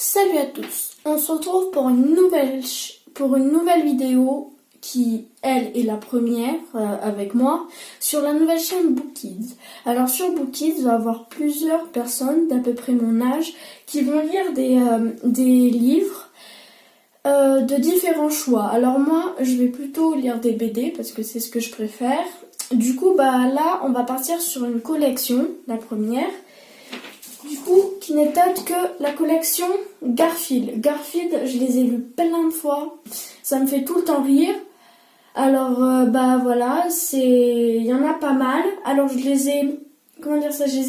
Salut à tous, on se retrouve pour une nouvelle vidéo qui, elle, est la première avec moi sur la nouvelle chaîne BookKids. Alors sur BookKids, il va y avoir plusieurs personnes d'à peu près mon âge qui vont lire des livres de différents choix. Alors moi, je vais plutôt lire des BD parce que c'est ce que je préfère. Du coup, là, on va partir sur une collection, la première. Du coup, qui n'est autre que la collection Garfield. Garfield, je les ai lus plein de fois. Ça me fait tout le temps rire. Alors, voilà, il y en a pas mal. Alors, je les ai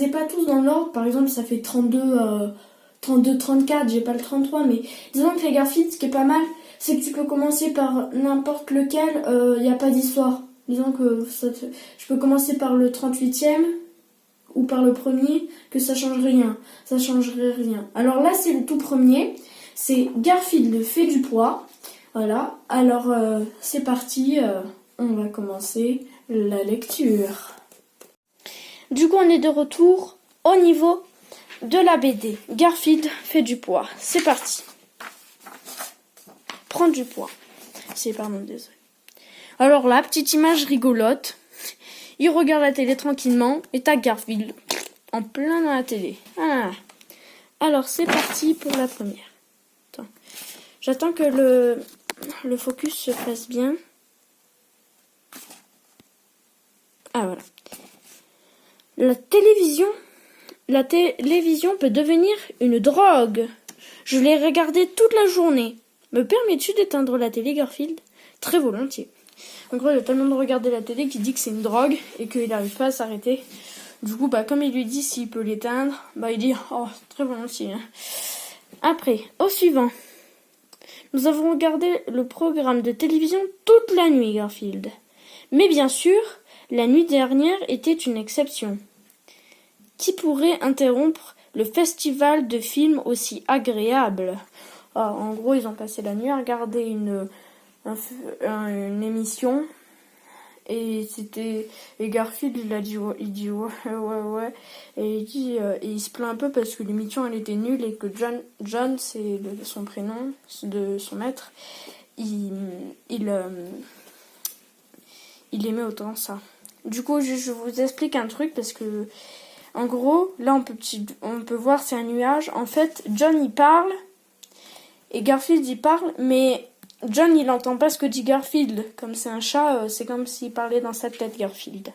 pas tous dans l'ordre. Par exemple, ça fait 32, 34, j'ai pas le 33, mais disons que les Garfield, ce qui est pas mal, c'est que tu peux commencer par n'importe lequel, il n'y a pas d'histoire. Disons que je peux commencer par le 38e, ou par le premier, que ça change rien. Ça changerait rien. Alors là, c'est le tout premier. C'est Garfield fait du poids. Voilà. Alors, c'est parti. On va commencer la lecture. Du coup, on est de retour au niveau de la BD. Garfield fait du poids. C'est parti. Prendre du poids. Désolé. Alors là, petite image rigolote. Il regarde la télé tranquillement et t'as Garfield en plein dans la télé. Ah. Alors c'est parti pour la première. Attends. J'attends que le focus se fasse bien. Ah voilà. La télévision peut devenir une drogue. Je l'ai regardée toute la journée. Me permets-tu d'éteindre la télé, Garfield ? Très volontiers. En gros, il a tellement de regarder la télé qu'il dit que c'est une drogue et qu'il n'arrive pas à s'arrêter. Du coup, comme il lui dit s'il peut l'éteindre, il dit « Oh, très volontiers. » Après, au suivant. Nous avons regardé le programme de télévision toute la nuit, Garfield. Mais bien sûr, la nuit dernière était une exception. Qui pourrait interrompre le festival de films aussi agréable ? En gros, ils ont passé la nuit à regarder une émission et Garfield il dit ouais et il se plaint un peu parce que l'émission elle était nulle et que John c'est son prénom de son maître, il aimait autant ça. Du coup je vous explique un truc parce que en gros là on peut voir c'est un nuage. En fait John il parle et Garfield il parle, mais John, il entend pas ce que dit Garfield. Comme c'est un chat, c'est comme s'il parlait dans sa tête, Garfield.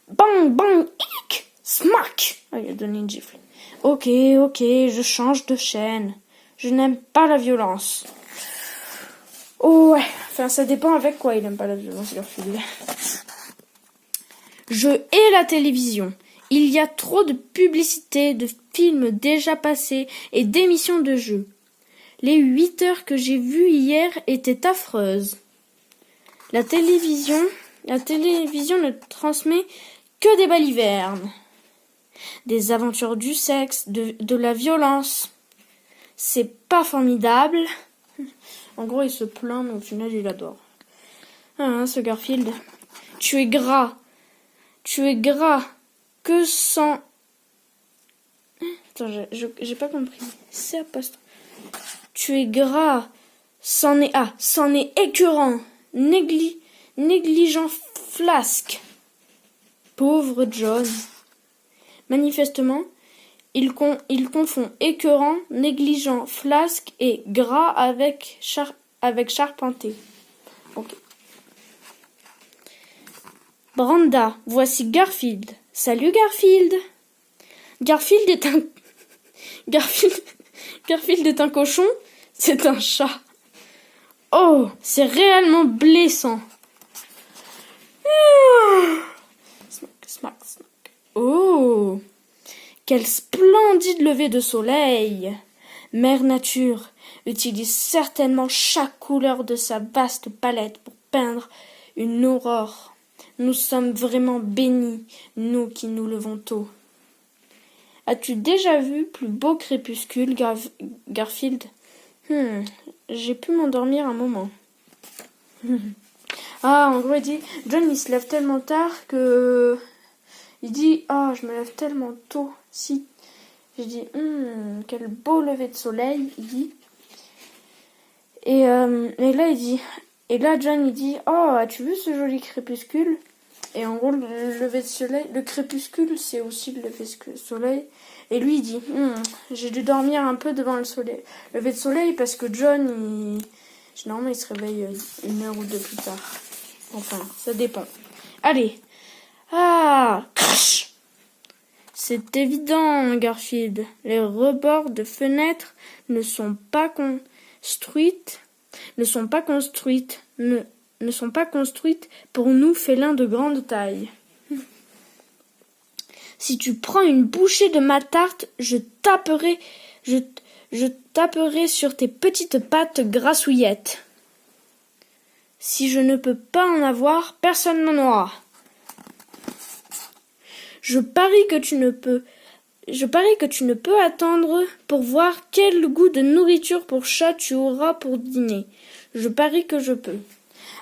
Bang, bang, hic, smack. Ah, il a donné une gifle. Ok, je change de chaîne. Je n'aime pas la violence. Oh ouais, enfin ça dépend avec quoi il aime pas la violence, Garfield. Je hais la télévision. Il y a trop de publicité, de films déjà passés et d'émissions de jeux. Les 8 heures que j'ai vues hier étaient affreuses. La télévision ne transmet que des balivernes. Des aventures du sexe, de la violence. C'est pas formidable. En gros, il se plaint, mais au final, il adore. Ah, ce Garfield. Tu es gras. Que sans... Attends, j'ai pas compris. C'est apostrophe. Tu es gras, c'en est écœurant, négligent flasque. Pauvre John. Manifestement, il confond écœurant, négligent flasque et gras avec charpenté. Ok. Branda, voici Garfield. Salut Garfield. Garfield est un cochon. C'est un chat. Oh, c'est réellement blessant. Smack. Oh, quel splendide lever de soleil. Mère Nature utilise certainement chaque couleur de sa vaste palette pour peindre une aurore. Nous sommes vraiment bénis, nous qui nous levons tôt. As-tu déjà vu plus beau crépuscule, Garfield ? J'ai pu m'endormir un moment. En gros, il dit, John, il se lève tellement tard que... Il dit, je me lève tellement tôt. Si Je dis, quel beau lever de soleil, il dit. Et là, il dit, et là, John, il dit, oh, as-tu vu ce joli crépuscule? Et en gros, le lever de soleil, le crépuscule, c'est aussi le lever de soleil. Et lui, il dit, j'ai dû dormir un peu devant le soleil, lever de soleil, parce que John, généralement, il se réveille 1 heure ou 2 plus tard. Enfin, ça dépend. Allez. Ah, crash. C'est évident, Garfield. Les rebords de fenêtres ne sont pas construites pour nous félins de grande taille. Si tu prends une bouchée de ma tarte, je taperai sur tes petites pattes grassouillettes. Si je ne peux pas en avoir, personne n'en aura. Je parie que tu ne peux attendre pour voir quel goût de nourriture pour chat tu auras pour dîner. Je parie que je peux.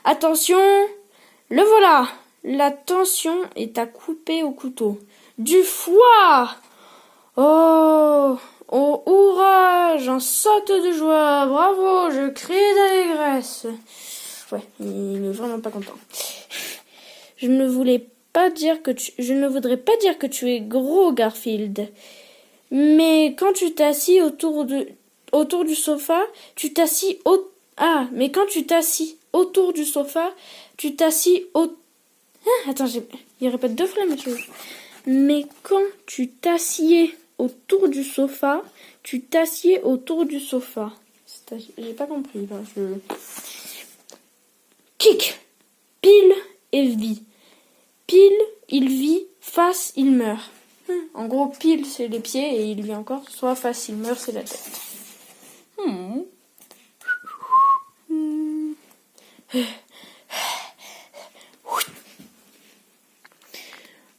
Attention, le voilà. La tension est à couper au couteau. Du foie! Oh, hurrah! J'en saute de joie. Bravo, je crie d'allégresse. Ouais, il est vraiment pas content. Je ne voudrais pas dire que tu es gros, Garfield. Mais quand tu t'assis autour du sofa, mais quand tu t'assis autour du sofa, tu t'assis attends, il répète 2 fois la même chose. Mais quand tu t'assieds autour du sofa, tu t'assieds autour du sofa. J'ai pas compris. Là, Kick. Pile et vie. Pile, il vit. Face, il meurt. En gros, pile, c'est les pieds et il vit encore. Soit face, il meurt, c'est la tête.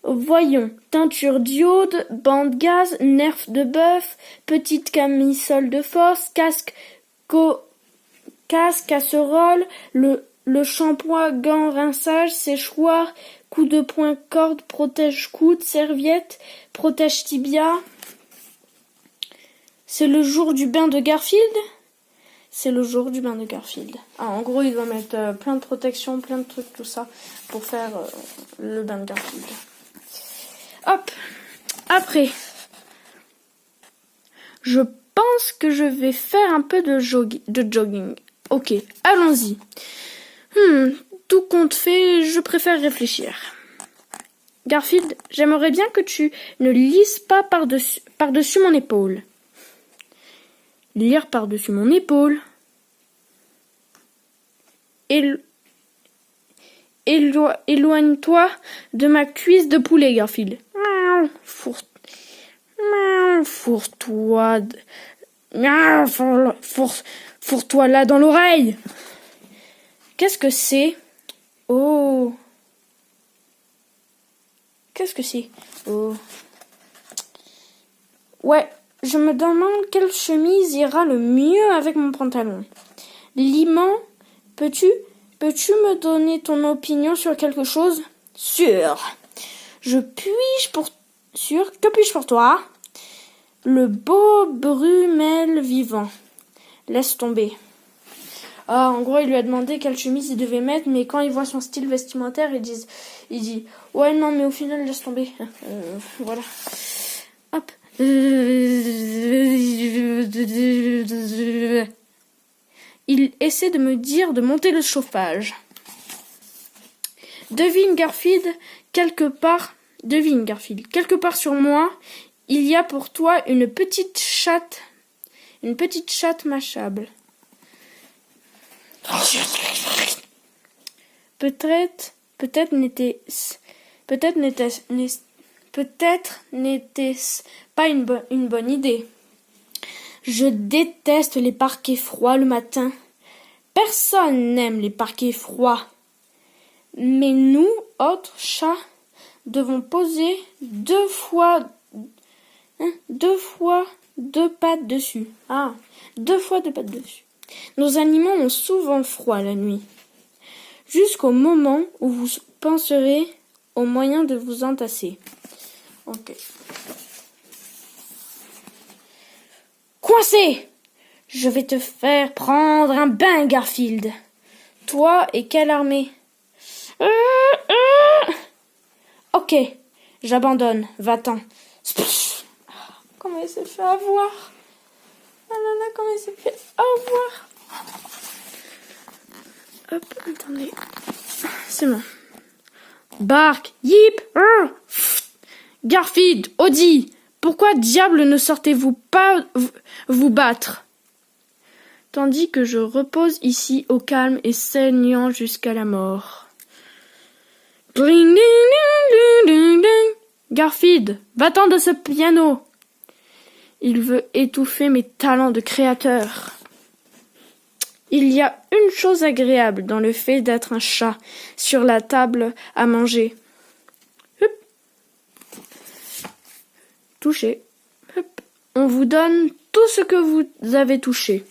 Voyons, teinture d'iode, bande gaz, nerf de bœuf, petite camisole de force, casque, casserole, le shampoing, gants, rinçage, séchoir, coup de poing, corde, protège-coude, serviette, protège tibia. C'est le jour du bain de Garfield? C'est le jour du bain de Garfield. Ah, en gros, il doit mettre plein de protections, plein de trucs, tout ça, pour faire le bain de Garfield. Hop. Après, je pense que je vais faire un peu de jogging. Ok, allons-y. Tout compte fait, je préfère réfléchir. Garfield, j'aimerais bien que tu ne lises pas par-dessus mon épaule. Lire par-dessus mon épaule. Éloigne-toi de ma cuisse de poulet, Garfield. Fourre-toi là dans l'oreille. Qu'est-ce que c'est? Oh. Qu'est-ce que c'est? Oh. Ouais, je me demande quelle chemise ira le mieux avec mon pantalon. Liman, peux-tu me donner ton opinion sur quelque chose? Sûr. Que puis-je pour toi? Le beau Brumel vivant. Laisse tomber. Ah, en gros, il lui a demandé quelle chemise il devait mettre, mais quand il voit son style vestimentaire, il dit, ouais, non, mais au final, laisse tomber. Voilà. Hop. Il essaie de me dire de monter le chauffage. Devine, Garfield, quelque part sur moi, il y a pour toi une petite chatte mâchable. Peut-être n'était-ce pas une bonne idée. Je déteste les parquets froids le matin. Personne n'aime les parquets froids. Mais nous, autres chats, devons poser 2 fois 2 pattes dessus. Ah, 2 fois 2 pattes dessus. Nos animaux ont souvent froid la nuit. Jusqu'au moment où vous penserez au moyen de vous entasser. Ok. Coincé! Je vais te faire prendre un bain, Garfield. Toi et quelle armée? Ok, j'abandonne. Va-t'en. Comment il s'est fait avoir? Ah là là, comment il s'est fait avoir? Hop, attendez. C'est bon. Bark, Yip, Garfield, Audie, pourquoi diable ne sortez-vous pas vous battre? Tandis que je repose ici au calme et saignant jusqu'à la mort. Ding, ding, ding, ding, ding. Garfield, va-t'en de ce piano. Il veut étouffer mes talents de créateur. Il y a une chose agréable dans le fait d'être un chat sur la table à manger. Hop. Touché. Hop. On vous donne tout ce que vous avez touché.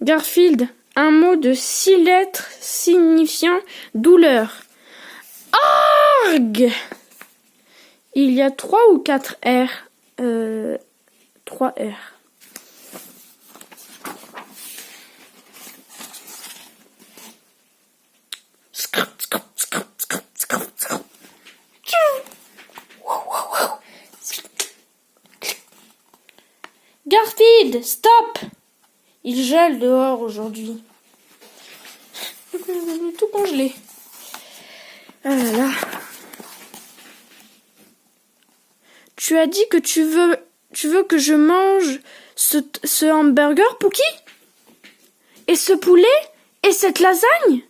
Garfield, un mot de 6 lettres signifiant douleur. Arg! Il y a 3 ou 4 R. 3 R. Garfield, stop! Il gèle dehors aujourd'hui. Tout congelé. Ah là là. Tu as dit que tu veux que je mange ce hamburger, Pookie? Et ce poulet? Et cette lasagne?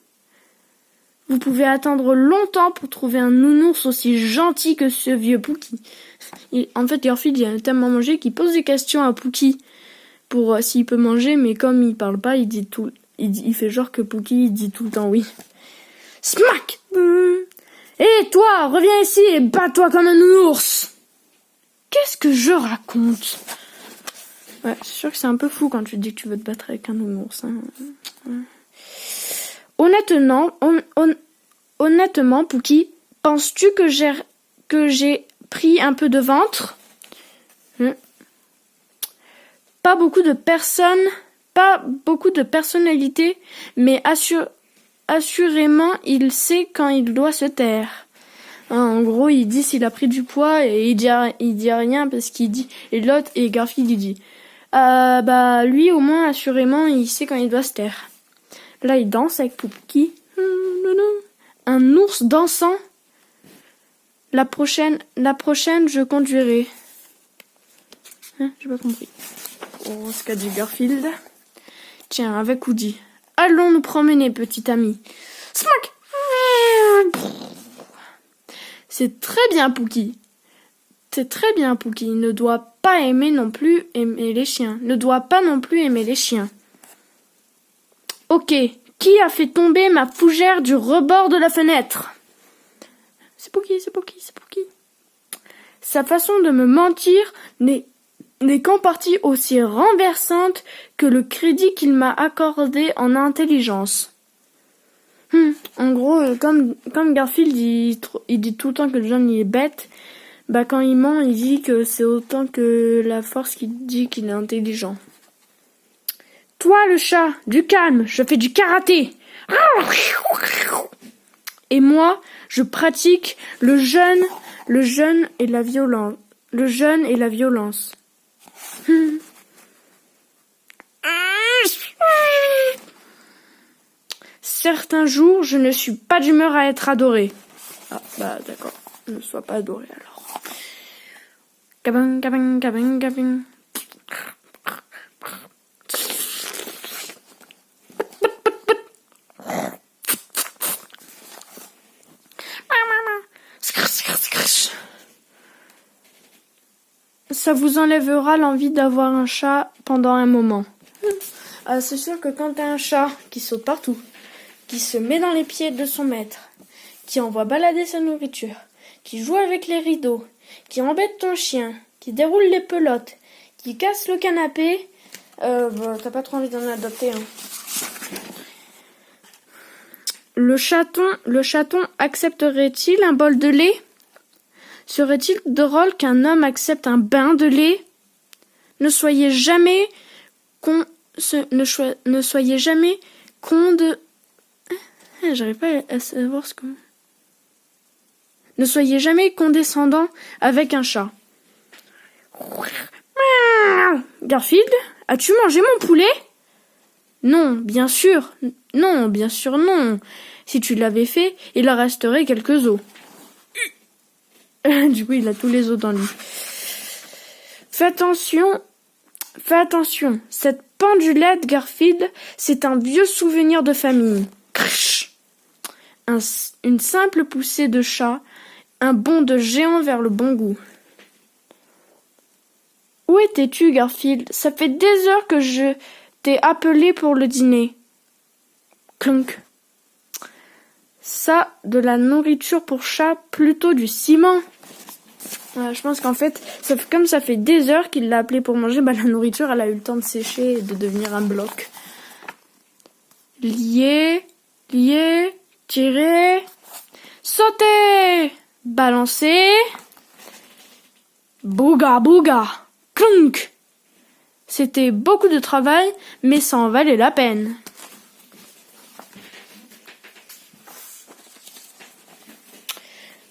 Vous pouvez attendre longtemps pour trouver un nounours aussi gentil que ce vieux Pookie. En fait, Garfield, il a tellement mangé qu'il pose des questions à Pookie pour s'il peut manger, mais comme il parle pas, il fait genre que Pookie il dit tout le temps oui. Smack! Et toi, reviens ici et bats-toi comme un nounours! Qu'est-ce que je raconte? Ouais, c'est sûr que c'est un peu fou quand tu dis que tu veux te battre avec un nounours. Hein. Honnêtement, Pookie, penses-tu que j'ai pris un peu de ventre? Pas beaucoup de personnalité, mais assurément, il sait quand il doit se taire. En gros, il dit s'il a pris du poids et il dit rien parce qu'il dit et l'autre et Garfield il dit lui au moins assurément il sait quand il doit se taire. Là il danse avec Pookie. Un ours dansant. La prochaine je conduirai. J'ai pas compris. Oh, ce qu'a dit Garfield. Tiens, avec Woody. Allons nous promener, petit ami. Smack! C'est très bien, Pookie. C'est très bien, Pookie. Ne doit pas non plus aimer les chiens. Ok. Qui a fait tomber ma fougère du rebord de la fenêtre? C'est Pookie. Sa façon de me mentir n'est qu'en partie aussi renversante que le crédit qu'il m'a accordé en intelligence. En gros, comme Garfield, il dit tout le temps que John il est bête, quand il ment, il dit que c'est autant que la force qui dit qu'il est intelligent. Toi, le chat, du calme, je fais du karaté. Et moi, je pratique le jeûne et la violence. Certains jours, je ne suis pas d'humeur à être adoré. Ah, d'accord. Ne sois pas adoré, alors. Cabin. Ça vous enlèvera l'envie d'avoir un chat pendant un moment. C'est sûr que quand t'as un chat qui saute partout, qui se met dans les pieds de son maître, qui envoie balader sa nourriture, qui joue avec les rideaux, qui embête ton chien, qui déroule les pelotes, qui casse le canapé, t'as pas trop envie d'en adopter. Le chaton accepterait-il un bol de lait? Serait-il drôle qu'un homme accepte un bain de lait? Ne soyez jamais ne soyez jamais j'arrive pas à savoir ce que... Ne soyez jamais condescendant avec un chat. Garfield, as-tu mangé mon poulet? Non, bien sûr. Non, bien sûr non. Si tu l'avais fait, il en resterait quelques os. Du coup, il a tous les os dans lui. Fais attention. Cette pendulette, Garfield, c'est un vieux souvenir de famille. Une simple poussée de chat, un bond de géant vers le bon goût. Où étais-tu, Garfield? Ça fait des heures que je t'ai appelé pour le dîner. Clonk. Ça, de la nourriture pour chat, plutôt du ciment. Ouais, je pense qu'en fait, comme ça fait des heures qu'il l'a appelé pour manger, la nourriture, elle a eu le temps de sécher et de devenir un bloc. Lier, tirer, sauter, balancer, bouga, clunk. C'était beaucoup de travail, mais ça en valait la peine.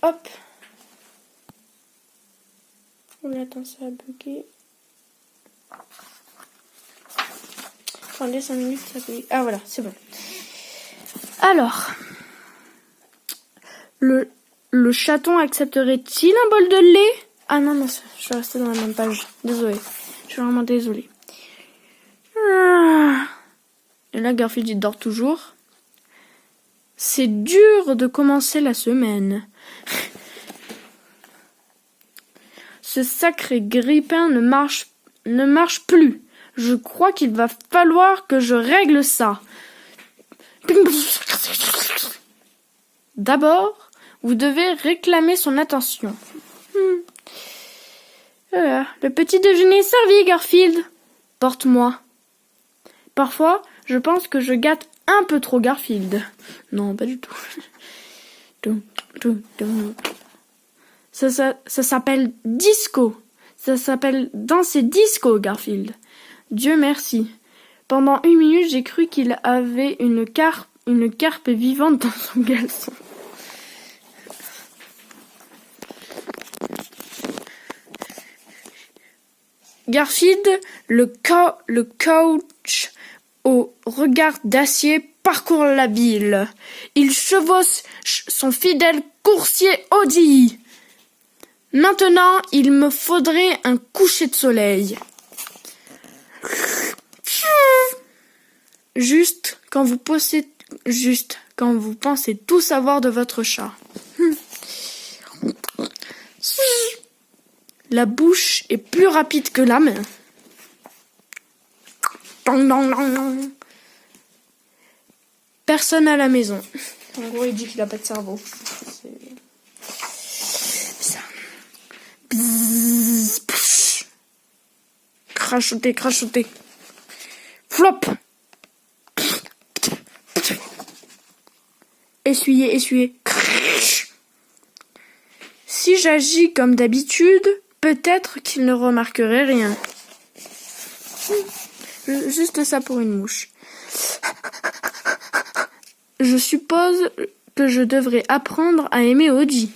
Hop. Attends, ça a bugué. Attendez 5 minutes, ça a bugué. Ah voilà, c'est bon. Alors, le chaton accepterait-il un bol de lait? Ah non, je suis restée dans la même page. Désolée. Je suis vraiment désolée. Et là, Garfield, il dort toujours. C'est dur de commencer la semaine. Ce sacré grippin ne marche plus. Je crois qu'il va falloir que je règle ça. D'abord, vous devez réclamer son attention. Voilà, le petit déjeuner est servi, Garfield. Porte-moi. Parfois, je pense que je gâte un peu trop Garfield. Non, pas du tout. Ça s'appelle disco. Ça s'appelle danser disco, Garfield. Dieu merci. Pendant 1 minute, j'ai cru qu'il avait une carpe vivante dans son caleçon. Garfield, le coach au regard d'acier, parcourt la ville. Il chevauche son fidèle coursier Audi. Maintenant, il me faudrait un coucher de soleil. Juste quand vous pensez tout savoir de votre chat. La bouche est plus rapide que la main. Personne à la maison. En gros, il dit qu'il n'a pas de cerveau. C'est ça. Bzzz, psh. Crachoter. Flop. Essuyer. Si j'agis comme d'habitude, peut-être qu'il ne remarquerait rien. Juste ça pour une mouche. Je suppose que je devrais apprendre à aimer Audi.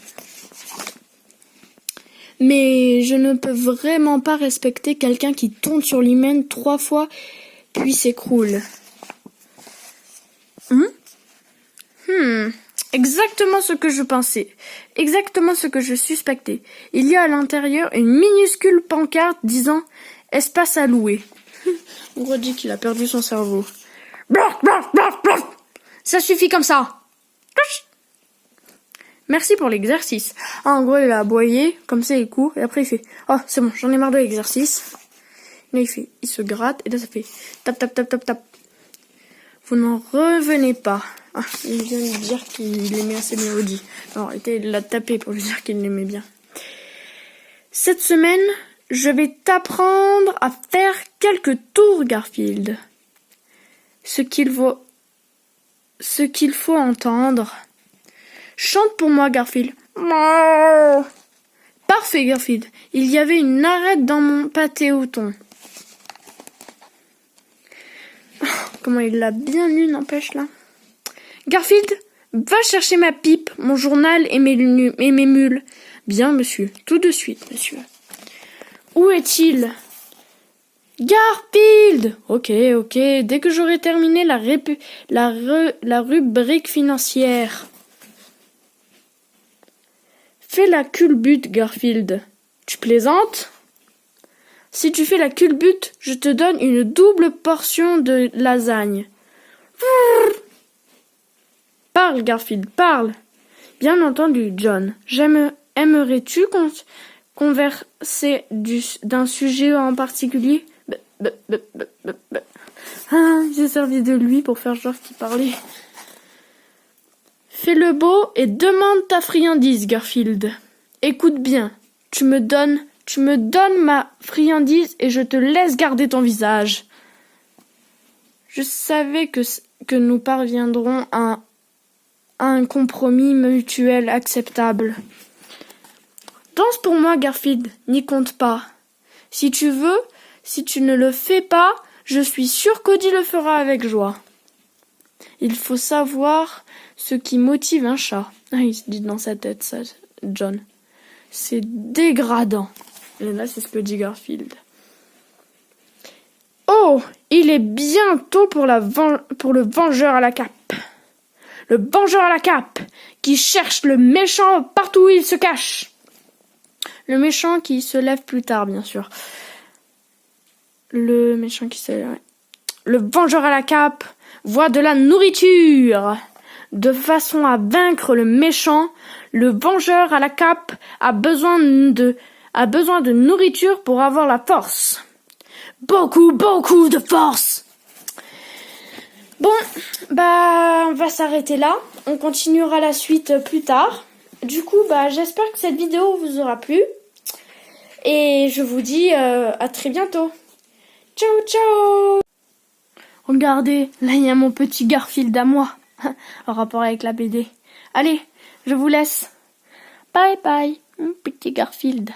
Mais je ne peux vraiment pas respecter quelqu'un qui tombe sur l'hymen 3 fois puis s'écroule. Exactement ce que je pensais. Exactement ce que je suspectais. Il y a à l'intérieur une minuscule pancarte disant « Espace à louer ». On redit qu'il a perdu son cerveau. Ça suffit comme ça. Merci pour l'exercice. En gros, il a aboyé, comme ça il court, et après il fait « Oh, c'est bon, j'en ai marre de l'exercice ». Là, il se gratte, et là ça fait « Tap. » Vous n'en revenez pas. Ah, il vient de dire qu'il aimait assez bien Audi. Alors, il l'a tapé pour lui dire qu'il l'aimait bien. Cette semaine, je vais t'apprendre à faire quelques tours, Garfield. Ce qu'il faut entendre. Chante pour moi, Garfield. Parfait, Garfield. Il y avait une arête dans mon pâté au thon. Comment il l'a bien lu, n'empêche, là. Garfield, va chercher ma pipe, mon journal et mes mules. Bien, monsieur. Tout de suite, monsieur. Où est-il? Garfield! Ok. Dès que j'aurai terminé la rubrique financière. Fais la culbute, Garfield. Tu plaisantes? Si tu fais la culbute, je te donne une double portion de lasagne. Parle, Garfield, parle. Bien entendu, John. Aimerais-tu converser d'un sujet en particulier? Ah, j'ai servi de lui pour faire genre qu'il parlait. Fais le beau et demande ta friandise, Garfield. Écoute bien, tu me donnes ma friandise et je te laisse garder ton visage. Je savais que nous parviendrons à un compromis mutuel acceptable. Danse pour moi, Garfield, n'y compte pas. Si tu ne le fais pas, je suis sûr qu'Audie le fera avec joie. Il faut savoir ce qui motive un chat. Ah, il se dit dans sa tête, ça, John. C'est dégradant. Et là, c'est ce que dit Garfield. Oh, il est bientôt pour le vengeur à la cape. Le vengeur à la cape, qui cherche le méchant partout où il se cache. Le méchant qui se lève plus tard, bien sûr. Le méchant qui se lève. Le vengeur à la cape voit de la nourriture. De façon à vaincre le méchant, le vengeur à la cape a besoin de nourriture pour avoir la force. Beaucoup de force. Bon, on va s'arrêter là. On continuera la suite plus tard. Du coup, j'espère que cette vidéo vous aura plu. Et je vous dis à très bientôt. Ciao. Regardez, là il y a mon petit Garfield à moi. En rapport avec la BD. Allez, je vous laisse. Bye, mon petit Garfield.